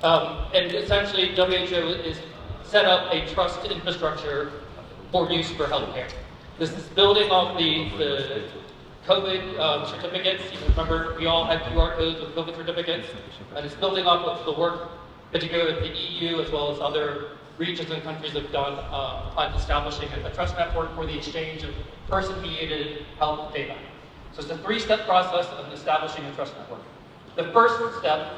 And essentially, WHO is set up a trust infrastructure for use for healthcare. This is building off the COVID certificates. You remember, we all had QR codes with COVID certificates, and it's building off of the work, particularly the EU as well as other regions and countries have done on establishing a trust network for the exchange of person-mediated health data. So it's a three-step process of establishing a trust network. The first step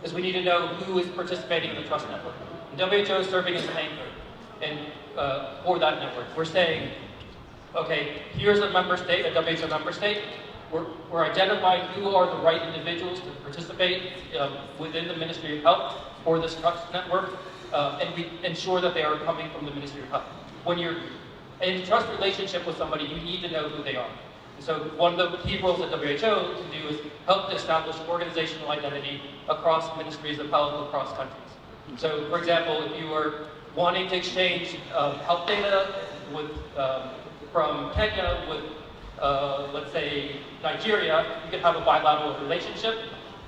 is we need to know who is participating in the trust network. And WHO is serving as an anchor for that network. We're saying, okay, here's a member state, a WHO member state. We're identifying who are the right individuals to participate within the Ministry of Health for this trust network, and we ensure that they are coming from the Ministry of Health. When you're in a trust relationship with somebody, you need to know who they are. So one of the key roles that WHO can do is help to establish organizational identity across ministries of health across countries. So, for example, if you were wanting to exchange health data with, from Kenya with, let's say, Nigeria, you could have a bilateral relationship,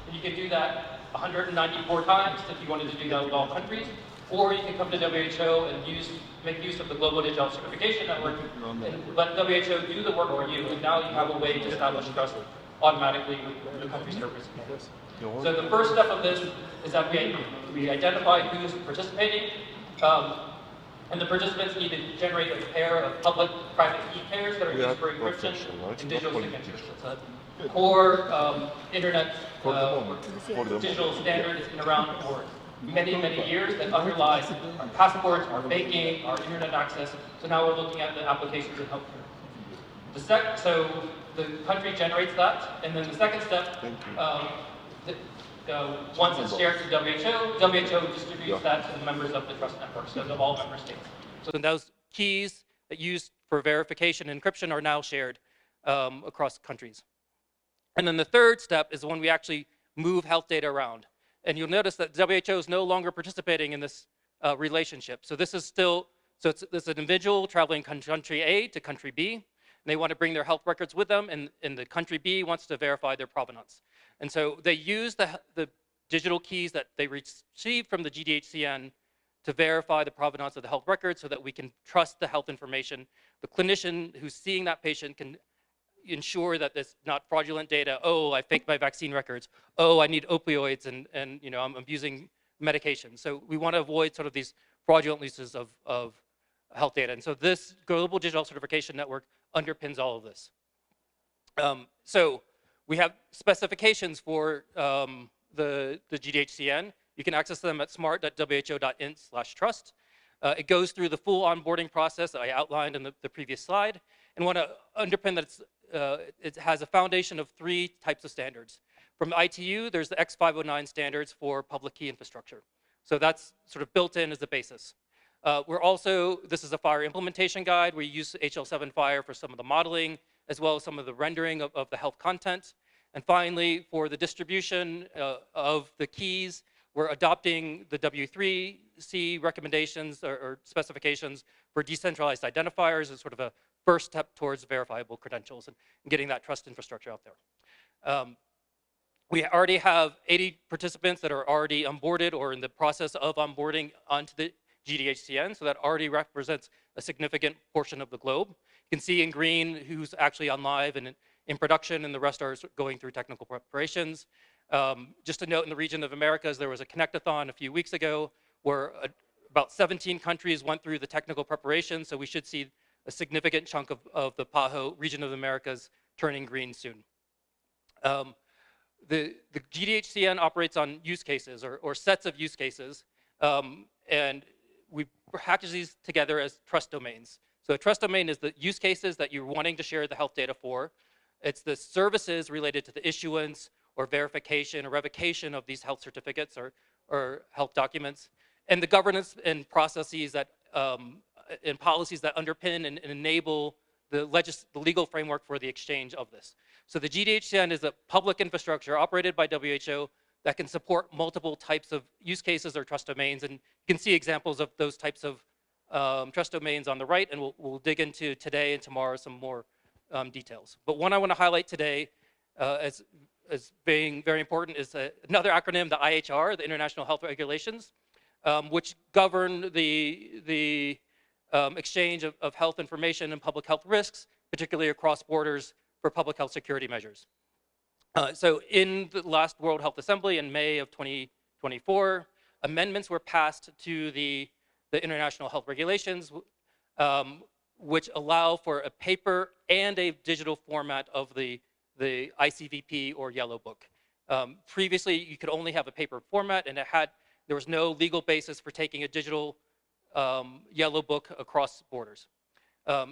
and you could do that 194 times if you wanted to do that with all countries. Or you can come to WHO and make use of the Global Digital Certification Network and let WHO do the work for you, and now you have a way to establish trust automatically with the country's service. So the first step of this is that we identify who's participating, and the participants need to generate a pair of public-private key pairs that are used for encryption and digital signatures. It's a core internet digital standard that's been around for many, many years that underlies our passports, our banking, our internet access. So now we're looking at the applications in healthcare. So the country generates that, and then the second step, once it's shared to WHO distributes that to the members of the trust network, so of all member states. So then those keys that used for verification and encryption are now shared across countries. And then the third step is when we actually move health data around. And you'll notice that WHO is no longer participating in this relationship. So this is still, so it's an individual traveling country A to country B, and they want to bring their health records with them, and the country B wants to verify their provenance. And so they use the digital keys that they received from the GDHCN to verify the provenance of the health record so that we can trust the health information. The clinician who's seeing that patient can ensure that there's not fraudulent data. Oh, I faked my vaccine records. Oh, I need opioids, and you know, I'm abusing medication. So we want to avoid sort of these fraudulent uses of health data. And so this Global Digital Certification Network underpins all of this. So we have specifications for the GDHCN. You can access them at smart.who.in/trust. It goes through the full onboarding process that I outlined in the previous slide, and want to underpin that it has a foundation of 3 types of standards. From the ITU, there's the X509 standards for public key infrastructure. So that's sort of built in as the basis. We're also, this is a FHIR implementation guide. We use HL7 FHIR for some of the modeling, as well as some of the rendering of the health content. And finally, for the distribution of the keys, we're adopting the W3C recommendations or specifications for decentralized identifiers as sort of a first step towards verifiable credentials and getting that trust infrastructure out there. We already have 80 participants that are already onboarded or in the process of onboarding onto the GDHCN, so that already represents a significant portion of the globe. You can see in green who's actually on live and in production, and the rest are going through technical preparations. Just a note, in the region of Americas, there was a Connect-a-thon a few weeks ago where about 17 countries went through the technical preparation, so we should see a significant chunk of the PAHO region of the Americas turning green soon. The GDHCN operates on use cases or sets of use cases, and we package these together as trust domains. So a trust domain is the use cases that you're wanting to share the health data for. It's the services related to the issuance or verification or revocation of these health certificates or health documents, and the governance and processes that and policies that underpin and enable the legal framework for the exchange of this. So the GDHCN is a public infrastructure operated by WHO that can support multiple types of use cases or trust domains, and you can see examples of those types of trust domains on the right, and we'll dig into today and tomorrow some more details. But one I want to highlight today, as is being very important is another acronym, the IHR, the International Health Regulations, which govern the exchange of health information and public health risks, particularly across borders for public health security measures. So in the last World Health Assembly in May of 2024, amendments were passed to the International Health Regulations, which allow for a paper and a digital format of the ICVP or Yellow Book. Previously, you could only have a paper format, and there was no legal basis for taking a digital Yellow Book across borders.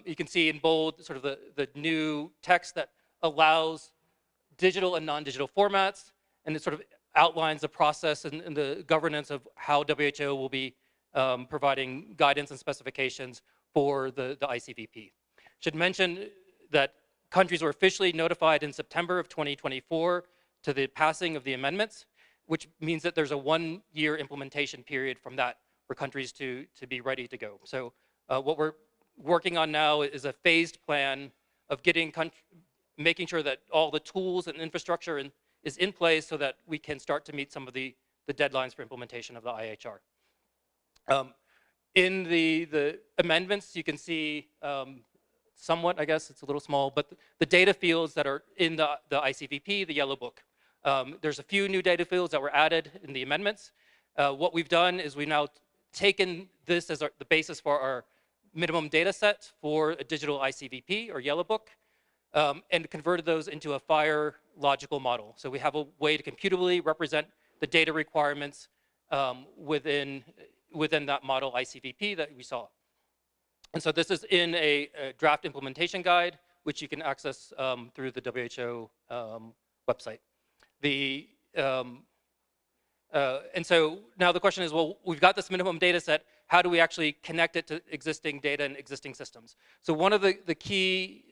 You can see in bold sort of the new text that allows digital and non-digital formats, and it sort of outlines the process and the governance of how WHO will be providing guidance and specifications for the ICVP. Should mention that countries were officially notified in September of 2024 to the passing of the amendments, which means that there's a 1-year implementation period from that for countries to be ready to go. So what we're working on now is a phased plan of making sure that all the tools and infrastructure is in place so that we can start to meet some of the deadlines for implementation of the IHR. In the amendments, you can see somewhat, I guess it's a little small, but the data fields that are in the ICVP, the Yellow Book. There's a few new data fields that were added in the amendments. What we've done is we've now taken this as the basis for our minimum data set for a digital ICVP or Yellow Book, and converted those into a FHIR logical model. So we have a way to computably represent the data requirements within that model ICVP that we saw. And so this is in a draft implementation guide, which you can access through the WHO website. And so now the question is, well, we've got this minimum data set. How do we actually connect it to existing data and existing systems? So one of the key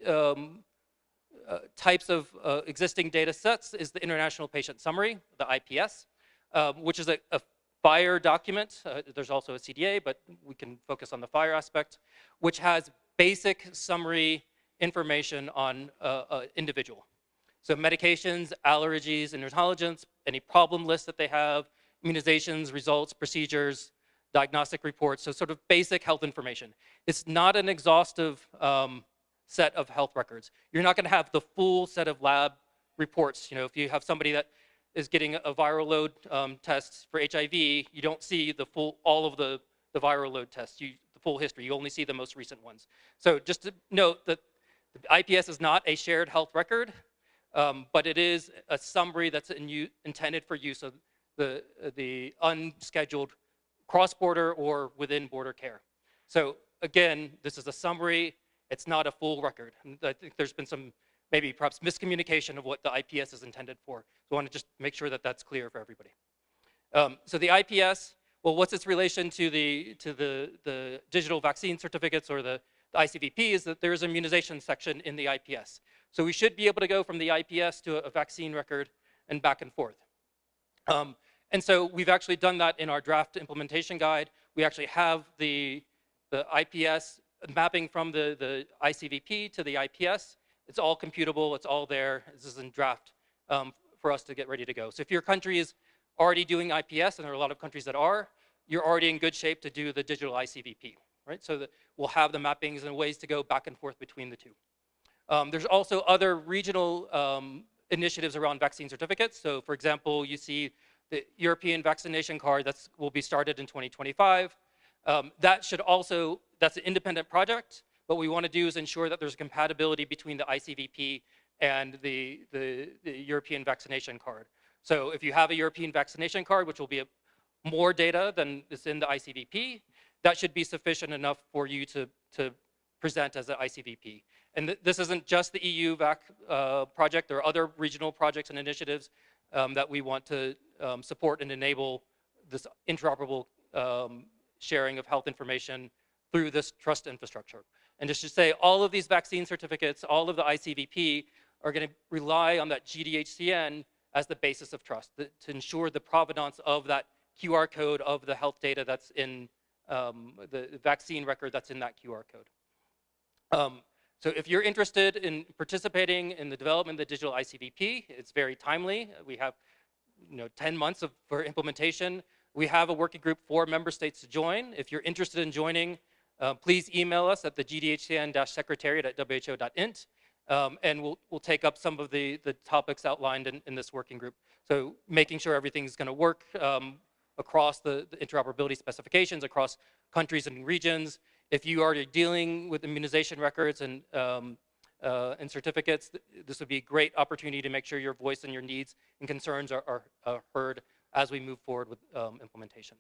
types of existing data sets is the International Patient Summary, the IPS, which is a FHIR document. There's also a CDA, but we can focus on the FHIR aspect, which has basic summary information on an individual. So medications, allergies, and intolerance, any problem lists that they have, immunizations, results, procedures, diagnostic reports, so sort of basic health information. It's not an exhaustive set of health records. You're not going to have the full set of lab reports. You know, if you have somebody that is getting a viral load test for HIV, you don't see all of the viral load tests, the full history. You only see the most recent ones. So just to note that the IPS is not a shared health record, but it is a summary that's intended for use of the unscheduled cross-border or within-border care. So again, this is a summary. It's not a full record. And I think there's been some maybe perhaps miscommunication of what the IPS is intended for. So I want to just make sure that that's clear for everybody. So the IPS, well, what's its relation to the digital vaccine certificates or the ICVP is that there's an immunization section in the IPS. So we should be able to go from the IPS to a vaccine record and back and forth. And so we've actually done that in our draft implementation guide. We actually have the IPS mapping from the ICVP to the IPS. It's all computable, it's all there. This is in draft for us to get ready to go. So if your country is already doing IPS, and there are a lot of countries that are, you're already in good shape to do the digital ICVP, right? So that we'll have the mappings and ways to go back and forth between the two. There's also other regional initiatives around vaccine certificates. So for example, you see the European vaccination card that will be started in 2025. That's an independent project. What we want to do is ensure that there's compatibility between the ICVP and the European vaccination card. So if you have a European vaccination card, which will be more data than is in the ICVP, that should be sufficient enough for you to present as an ICVP. And this isn't just the EU VAC project. There are other regional projects and initiatives that we want to support and enable this interoperable sharing of health information through this trust infrastructure. And just to say, all of these vaccine certificates, all of the ICVP are going to rely on that GDHCN as the basis of trust to ensure the provenance of that QR code of the health data that's in the vaccine record that's in that QR code. So if you're interested in participating in the development of the digital ICVP, it's very timely. We have 10 months for implementation. We have a working group for member states to join. If you're interested in joining, please email us at the gdhcn-secretariat@who.int, and we'll take up some of the topics outlined in this working group. So making sure everything's going to work across the interoperability specifications, across countries and regions. If you are dealing with immunization records and certificates, this would be a great opportunity to make sure your voice and your needs and concerns are heard as we move forward with implementation.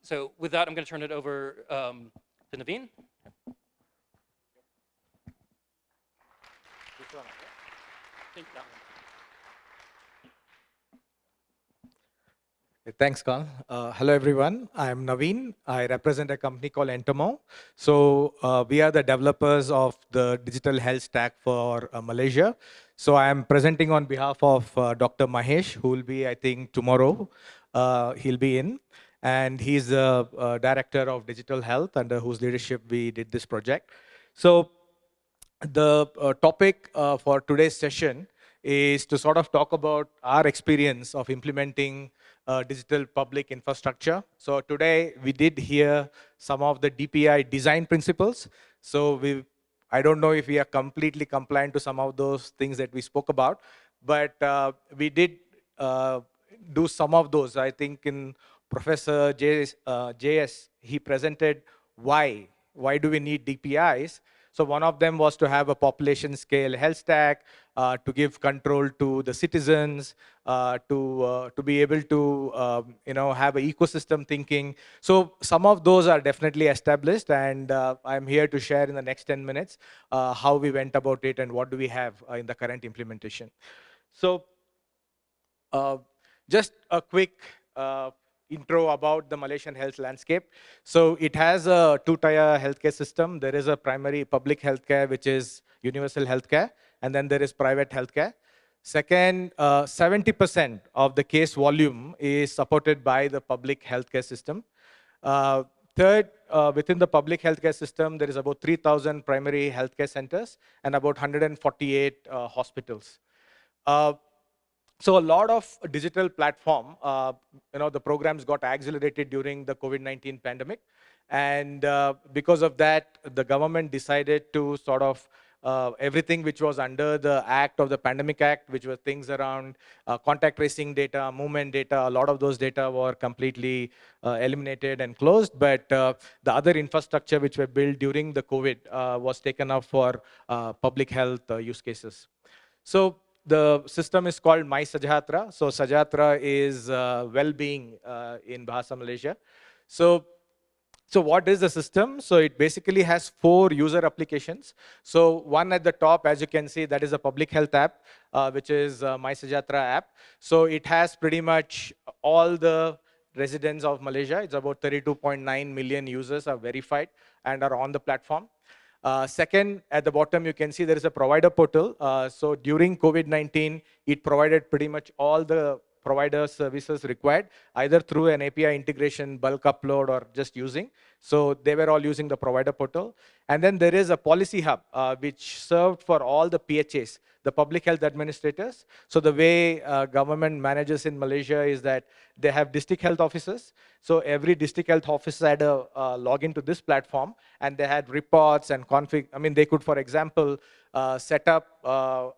So with that, I'm going to turn it over to Naveen. Thanks, Carl. Hello, everyone. I'm Naveen. I represent a company called Entomo. So we are the developers of the digital health stack for Malaysia. So I am presenting on behalf of Dr. Mahesh, who will be, I think, tomorrow. He'll be in. And he's the director of digital health, under whose leadership we did this project. So the topic for today's session is to sort of talk about our experience of implementing digital public infrastructure. So today we did hear some of the DPI design principles. So I don't know if we are completely compliant to some of those things that we spoke about, but we did do some of those. I think in Professor JS, he presented why do we need DPIs. So one of them was to have a population scale health stack, to give control to the citizens, to be able to have an ecosystem thinking. So some of those are definitely established, and I'm here to share in the next 10 minutes how we went about it and what do we have in the current implementation. So just a quick intro about the Malaysian health landscape. So it has a two-tier healthcare system. There is a primary public healthcare, which is universal healthcare, and then there is private healthcare. Second, 70% of the case volume is supported by the public healthcare system. Third, within the public healthcare system, there is about 3,000 primary healthcare centers and about 148 hospitals. So a lot of digital platform, the programs got accelerated during the COVID-19 pandemic. And because of that, the government decided to sort of everything which was under the act of the Pandemic Act, which were things around contact tracing data, movement data, a lot of those data were completely eliminated and closed. But the other infrastructure which were built during the COVID was taken up for public health use cases. So the system is called My Sejahtera. So Sejahtera is well-being in Bahasa Malaysia. So what is the system? So it basically has 4 user applications. So one at the top, as you can see, that is a public health app, which is My Sejahtera app. So it has pretty much all the residents of Malaysia. It's about 32.9 million users are verified and are on the platform. Second, at the bottom, you can see there is a provider portal. So during COVID-19, it provided pretty much all the provider services required, either through an API integration, bulk upload, or just using. So they were all using the provider portal. And then there is a policy hub, which served for all the PHAs, the public health administrators. So the way government manages in Malaysia is that they have district health officers. So every district health officer had a login to this platform, and they had reports and config. I mean, they could, for example, set up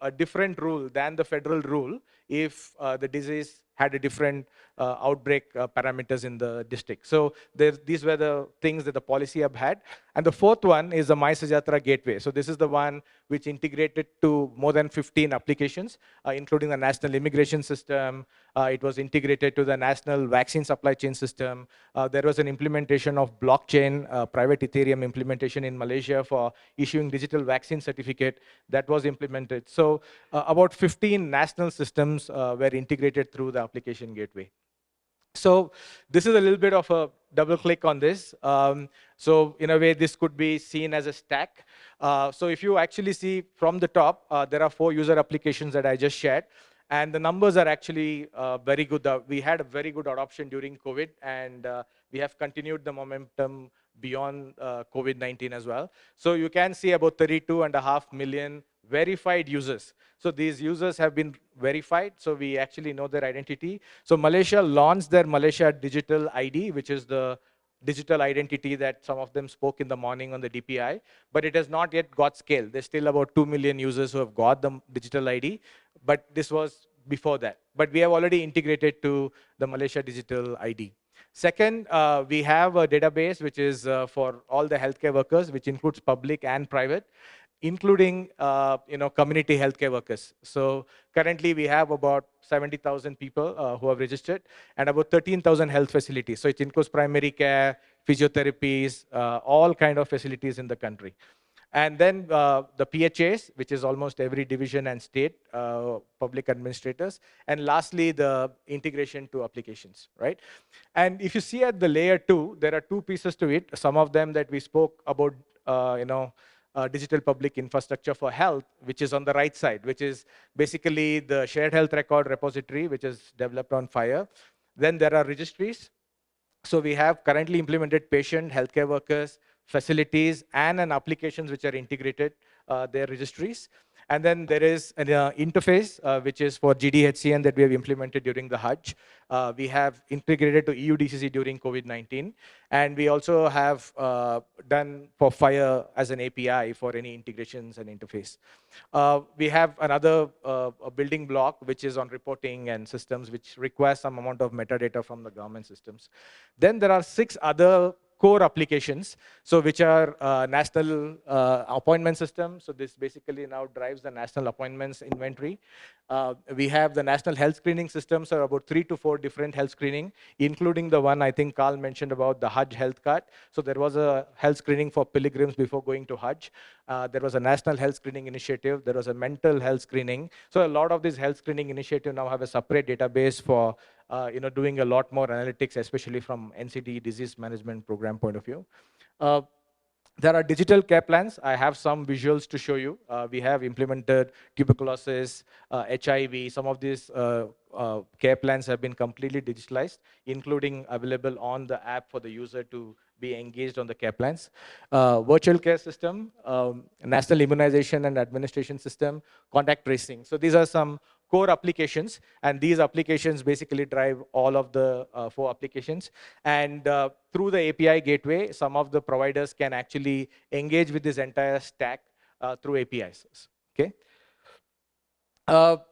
a different rule than the federal rule if the disease had a different outbreak parameters in the district. So these were the things that the policy hub had. And the fourth one is the My Sejahtera gateway. So this is the one which integrated to more than 15 applications, including the national immigration system. It was integrated to the national vaccine supply chain system. There was an implementation of blockchain, private Ethereum implementation in Malaysia for issuing digital vaccine certificate that was implemented. So about 15 national systems were integrated through the application gateway. So this is a little bit of a double click on this. So in a way, this could be seen as a stack. So if you actually see from the top, there are 4 user applications that I just shared. And the numbers are actually very good. We had a very good adoption during COVID, and we have continued the momentum beyond COVID-19 as well. So you can see about 32.5 million verified users. So these users have been verified, so we actually know their identity. So Malaysia launched their Malaysia Digital ID, which is the digital identity that some of them spoke in the morning on the DPI, but it has not yet got scale. There's still about 2 million users who have got the digital ID, but this was before that. But we have already integrated to the Malaysia Digital ID. Second, we have a database which is for all the healthcare workers, which includes public and private, including community healthcare workers. So currently we have about 70,000 people who have registered and about 13,000 health facilities. So it includes primary care, physiotherapies, all kind of facilities in the country. And then the PHAs, which is almost every division and state public administrators. And lastly, the integration to applications, right? And if you see at the layer 2, there are 2 pieces to it. Some of them that we spoke about, digital public infrastructure for health, which is on the right side, which is basically the shared health record repository, which is developed on FHIR. Then there are registries. So we have currently implemented patient, healthcare workers, facilities, and an applications which are integrated, their registries. And then there is an interface, which is for GDHCN that we have implemented during the Hajj. We have integrated to EU-DCC during COVID-19. And we also have done for FHIR as an API for any integrations and interface. We have another a building block, which is on reporting and systems, which requires some amount of metadata from the government systems. Then there are 6 other core applications, so which are national appointment system. So this basically now drives the national appointments inventory. We have the national health screening system, so about 3 to 4 different health screening, including the one I think Carl mentioned about the Hajj health card. So there was a health screening for pilgrims before going to Hajj. There was a national health screening initiative. There was a mental health screening. So a lot of these health screening initiatives now have a separate database for doing a lot more analytics, especially from NCD disease management program point of view. There are digital care plans. I have some visuals to show you. We have implemented tuberculosis, HIV. Some of these care plans have been completely digitalized, including available on the app for the user to be engaged on the care plans. Virtual care system, national immunization and administration system, contact tracing. So these are some core applications, and these applications basically drive all of the 4 applications. And through the API gateway, some of the providers can actually engage with this entire stack through APIs. Okay.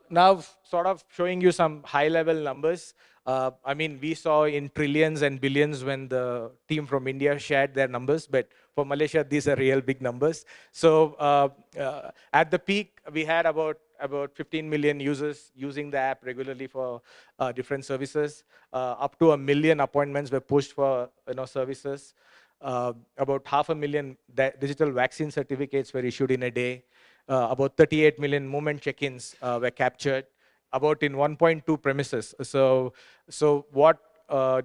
Now, sort of showing you some high-level numbers. I mean, we saw in trillions and billions when the team from India shared their numbers, but for Malaysia, these are real big numbers. So at the peak, we had about 15 million users using the app regularly for different services. Up to 1 million appointments were pushed for services. About 500,000 digital vaccine certificates were issued in a day. About 38 million movement check-ins were captured, about in 1.2 premises. So what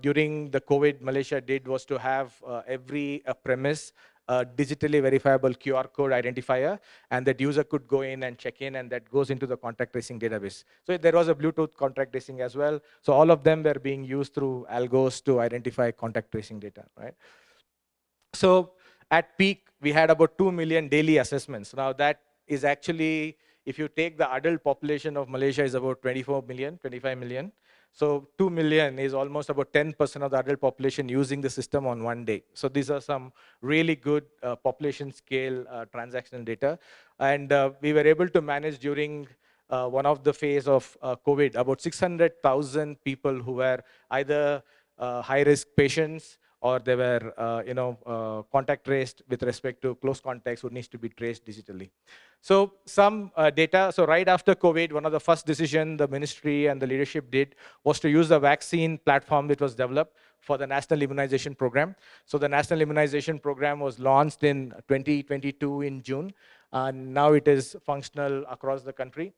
during the COVID Malaysia did was to have every premise digitally verifiable QR code identifier, and that user could go in and check in, and that goes into the contact tracing database. So there was a Bluetooth contact tracing as well. So all of them were being used through algos to identify contact tracing data, right? So at peak, we had about 2 million daily assessments. Now that is actually, if you take the adult population of Malaysia is about 24 million, 25 million. So 2 million is almost about 10% of the adult population using the system on one day. So these are some really good population scale transactional data. And we were able to manage during one of the phase of COVID, about 600,000 people who were either high-risk patients, or they were contact traced with respect to close contacts who needs to be traced digitally. So some data, so right after COVID, one of the first decision the ministry and the leadership did was to use the vaccine platform that was developed for the National Immunization Program. So the National Immunization Program was launched in 2022 in June, and now it is functional across the country.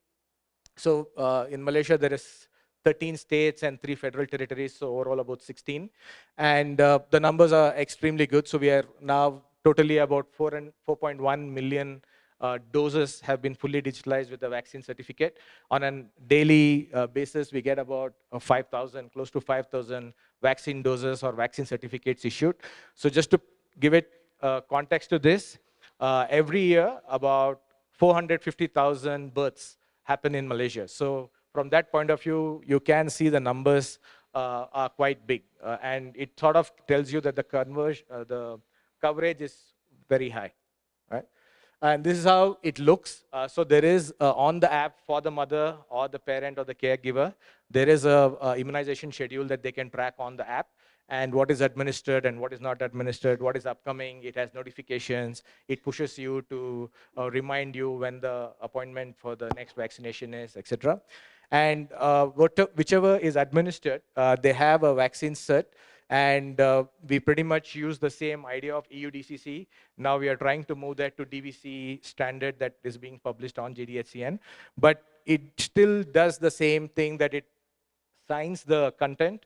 So in Malaysia, there is 13 states and 3 federal territories, so overall about 16. And the numbers are extremely good. So we are now totally about 4.1 million doses have been fully digitalized with the vaccine certificate. On a daily basis, we get about 5,000, close to 5,000 vaccine doses or vaccine certificates issued. So just to give it context to this, every year about 450,000 births happen in Malaysia. So from that point of view, you can see the numbers are quite big. And it sort of tells you that the coverage is very high, right? And this is how it looks. So there is on the app for the mother or the parent or the caregiver, there is a immunization schedule that they can track on the app, and what is administered and what is not administered, what is upcoming. It has notifications. It pushes you to remind you when the appointment for the next vaccination is, etc. And whichever is administered, they have a vaccine cert. And we pretty much use the same idea of EU-DCC. Now we are trying to move that to DVC standard that is being published on GDHCN. But it still does the same thing, that it signs the content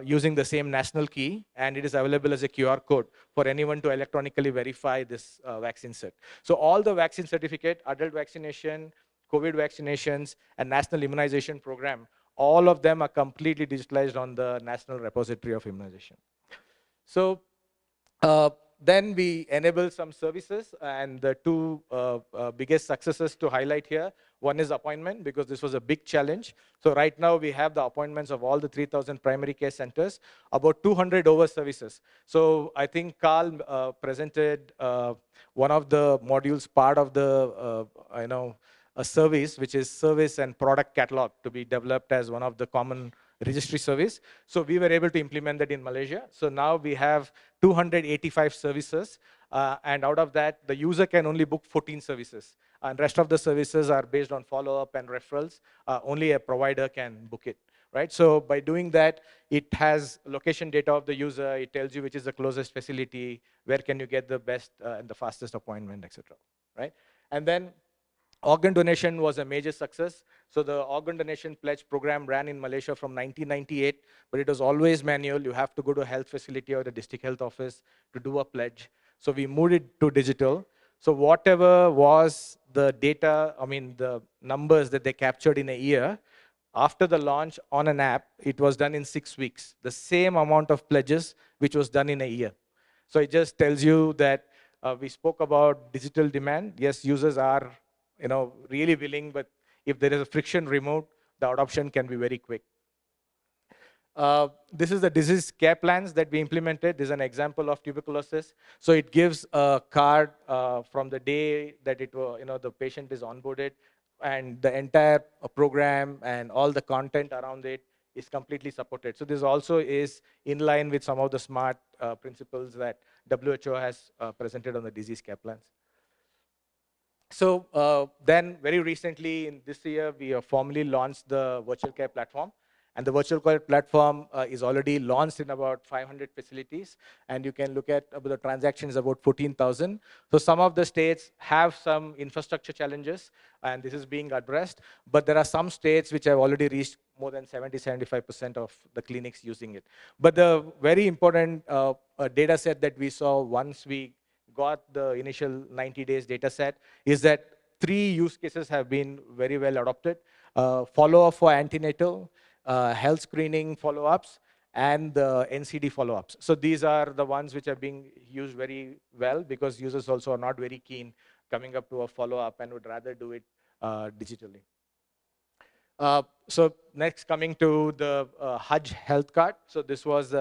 using the same national key, and it is available as a QR code for anyone to electronically verify this vaccine cert. So all the vaccine certificate, adult vaccination, COVID vaccinations, and national immunization program, all of them are completely digitalized on the National Repository of Immunization. So then we enable some services, and the two biggest successes to highlight here. One is appointment, because this was a big challenge. So right now we have the appointments of all the 3,000 primary care centers, about 200 over services. So I think Carl presented one of the modules, part of the, a service, which is service and product catalog, to be developed as one of the common registry service. So we were able to implement that in Malaysia. So now we have 285 services, and out of that, the user can only book 14 services. And rest of the services are based on follow-up and referrals. Only a provider can book it, right? So by doing that, it has location data of the user. It tells you which is the closest facility, where can you get the best and the fastest appointment, etc. Right? And then organ donation was a major success. So the organ donation pledge program ran in Malaysia from 1998, but it was always manual. You have to go to a health facility or the district health office to do a pledge. So we moved it to digital. So whatever was the data, the numbers that they captured in a year, after the launch on an app, it was done in 6 weeks. The same amount of pledges which was done in a year. So it just tells you that we spoke about digital demand. Yes, users are really willing, but if there is a friction removed, the adoption can be very quick. This is the disease care plans that we implemented. This is an example of tuberculosis. So it gives a card from the day that the patient is onboarded, and the entire program and all the content around it is completely supported. So this also is in line with some of the smart principles that WHO has presented on the disease care plans. So then very recently in this year, we have formally launched the virtual care platform. And the virtual care platform is already launched in about 500 facilities. And you can look at the transactions, about 14,000. So some of the states have some infrastructure challenges, and this is being addressed. But there are some states which have already reached more than 70-75% of the clinics using it. But the very important data set that we saw once we got the initial 90 days data set is that 3 use cases have been very well adopted. Follow-up for antenatal, health screening follow-ups, and the NCD follow-ups. So these are the ones which are being used very well, because users also are not very keen coming up to a follow-up and would rather do it digitally. So next, coming to the Hajj health card. So this was,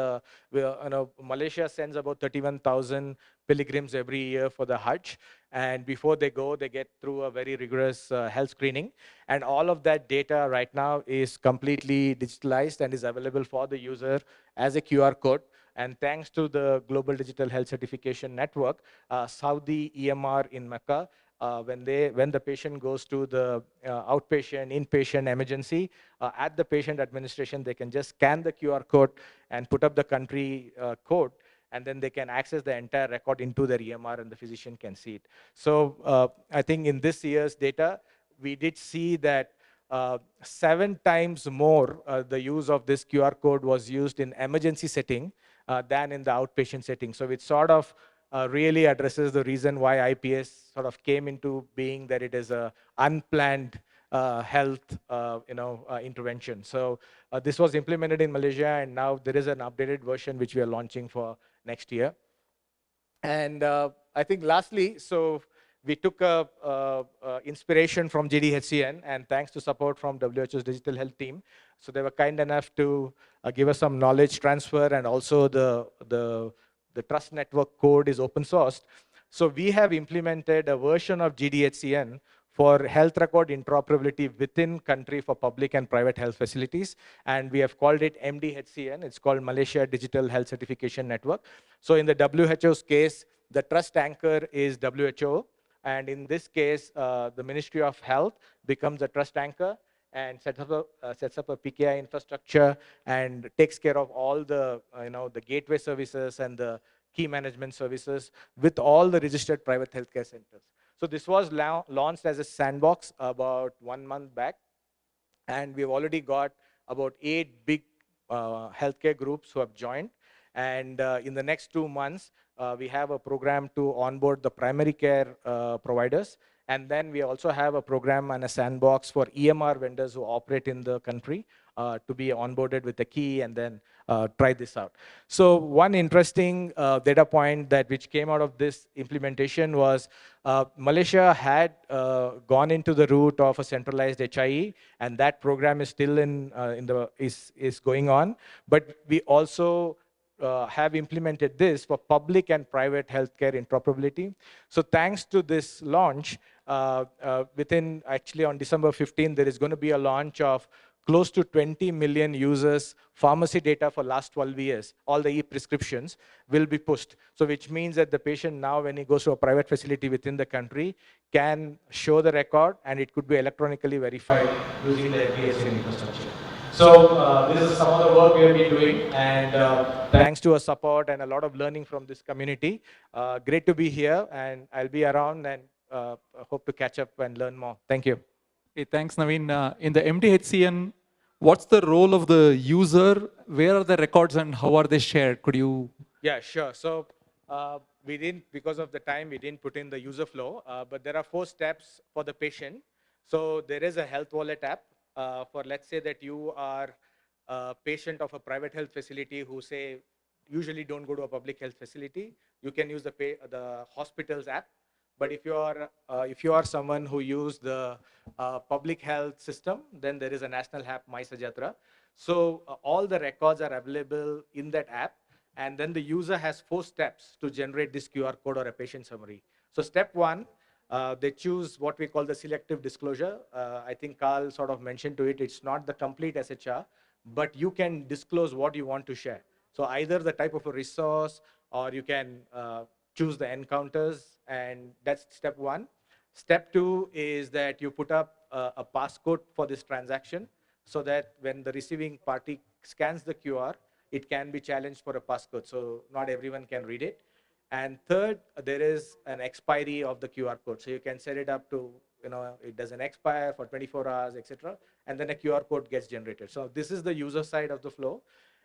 Malaysia sends about 31,000 pilgrims every year for the Hajj. And before they go, they get through a very rigorous health screening. And all of that data right now is completely digitalized and is available for the user as a QR code. And thanks to the Global Digital Health Certification Network, Saudi EMR in Mecca, when the patient goes to the outpatient, inpatient, emergency, at the patient administration, they can just scan the QR code and put up the country code, and then they can access the entire record into their EMR, and the physician can see it. So I think in this year's data, we did see that 7 times more the use of this QR code was used in emergency setting than in the outpatient setting. So it sort of really addresses the reason why IPS sort of came into being, that it is a unplanned health intervention. So this was implemented in Malaysia, and now there is an updated version which we are launching for next year. And I think lastly, so we took inspiration from GDHCN, and thanks to support from WHO's digital health team. So they were kind enough to give us some knowledge transfer, and also the trust network code is open sourced. So we have implemented a version of GDHCN for health record interoperability within country for public and private health facilities. And we have called it MDHCN. It's called Malaysia Digital Health Certification Network. So in the WHO's case, the trust anchor is WHO. And in this case, the Ministry of Health becomes a trust anchor and sets up a PKI infrastructure and takes care of all the, the gateway services and the key management services with all the registered private healthcare centers. So this was launched as a sandbox about 1 month back. And we've already got about 8 big healthcare groups who have joined. And in the next 2 months, we have a program to onboard the primary care providers. And then we also have a program and a sandbox for EMR vendors who operate in the country to be onboarded with a key and then try this out. So one interesting data point that which came out of this implementation was Malaysia had gone into the route of a centralized HIE, and that program is still is going on. But we also have implemented this for public and private healthcare interoperability. So thanks to this launch, within actually on December 15, there is going to be a launch of close to 20 million users, pharmacy data for last 12 years, all the e-prescriptions will be pushed. So which means that the patient now, when he goes to a private facility within the country, can show the record and it could be electronically verified using the AVCP infrastructure. So this is some of the work we have been doing, and thanks to our support and a lot of learning from this community. Great to be here, and I'll be around and hope to catch up and learn more. Thank you. Hey, thanks, Naveen. In the MDHCN, what's the role of the user? Where are the records and how are they shared? Could you? Yeah, sure. So we didn't, because of the time, we didn't put in the user flow, but there are 4 steps for the patient. So there is a health wallet app for, let's say that you are a patient of a private health facility who say usually don't go to a public health facility. You can use the hospital's app. But if you are someone who use the public health system, then there is a national app, My Sajatra. So all the records are available in that app. And then the user has 4 steps to generate this QR code or a patient summary. So step 1, they choose what we call the selective disclosure. I think Carl sort of mentioned to it, it's not the complete SHR, but you can disclose what you want to share. So either the type of a resource, or you can choose the encounters, and that's step 1. Step 2 is that you put up a passcode for this transaction so that when the receiving party scans the QR, it can be challenged for a passcode. So not everyone can read it. And third, there is an expiry of the QR code. So you can set it up to, it doesn't expire for 24 hours, etc. And then a QR code gets generated. So this is the user side of the flow.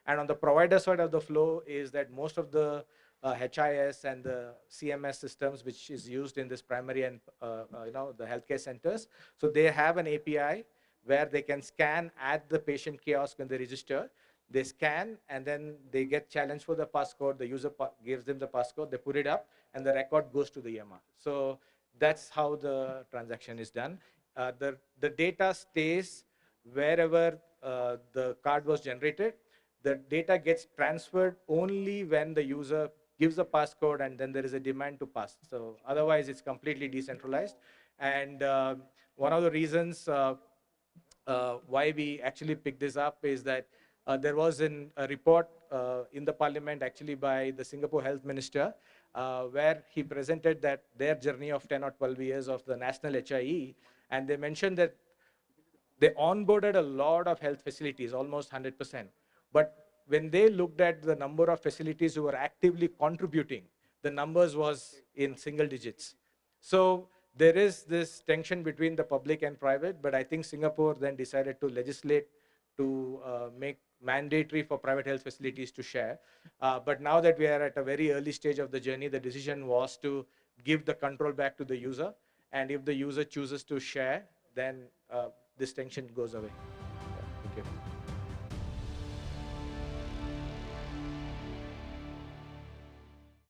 And on the provider side of the flow is that most of the HIS and the CMS systems, which is used in this primary and the healthcare centers. So they have an API where they can scan at the patient kiosk when they register. They scan and then they get challenged for the passcode. The user gives them the passcode, they put it up, and the record goes to the EMR. So that's how the transaction is done. The data stays wherever the card was generated. The data gets transferred only when the user gives a passcode and then there is a demand to pass. So otherwise, it's completely decentralized. And one of the reasons why we actually picked this up is that there was a report in the parliament actually by the Singapore health minister where he presented that their journey of 10 or 12 years of the national HIE, and they mentioned that they onboarded a lot of health facilities, almost 100%. But when they looked at the number of facilities who were actively contributing, the numbers was in single digits. So there is this tension between the public and private, but I think Singapore then decided to legislate to make mandatory for private health facilities to share. But now that we are at a very early stage of the journey, the decision was to give the control back to the user. And if the user chooses to share, then this tension goes away.